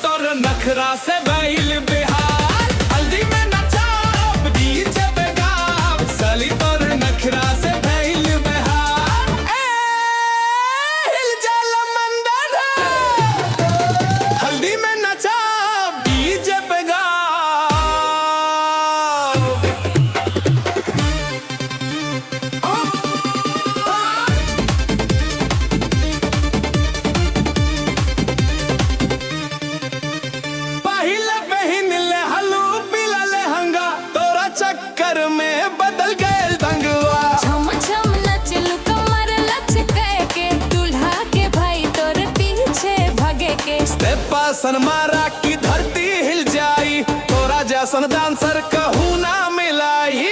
तोर नखरा से बैल बिहार हल्दी में नचा डीजे पे गाव साली तोर नखरा से बैल बिहार हिल जाला मंदर हल्दी में नचा डीजे पे गाव चक्कर में बदल गए दंगवा छम छम नचलू कमर लचके के दूल्हा के भाई तोर पीछे भगे के पासन मारा की धरती हिल जाई तोरा जैसन डांसर कहूँ ना मिलाई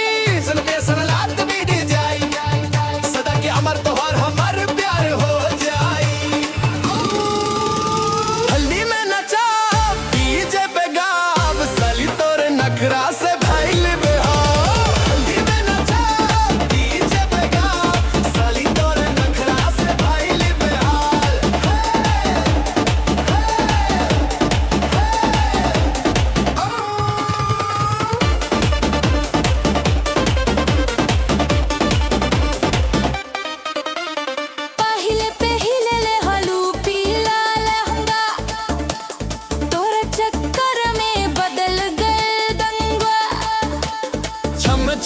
सन बेसन लात भी दी जाई सदा के अमर तोहर हमर प्यार हो जाई हल्दी में नचा डीजे पे गाव साली तोर नखरा से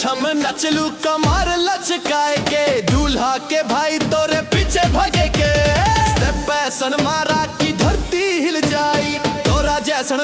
छम नचलू कमर लचकाए के दूल्हा के भाई तोरे पीछे भगे के पैसन मारा की धरती हिल जाई तोरा जैसन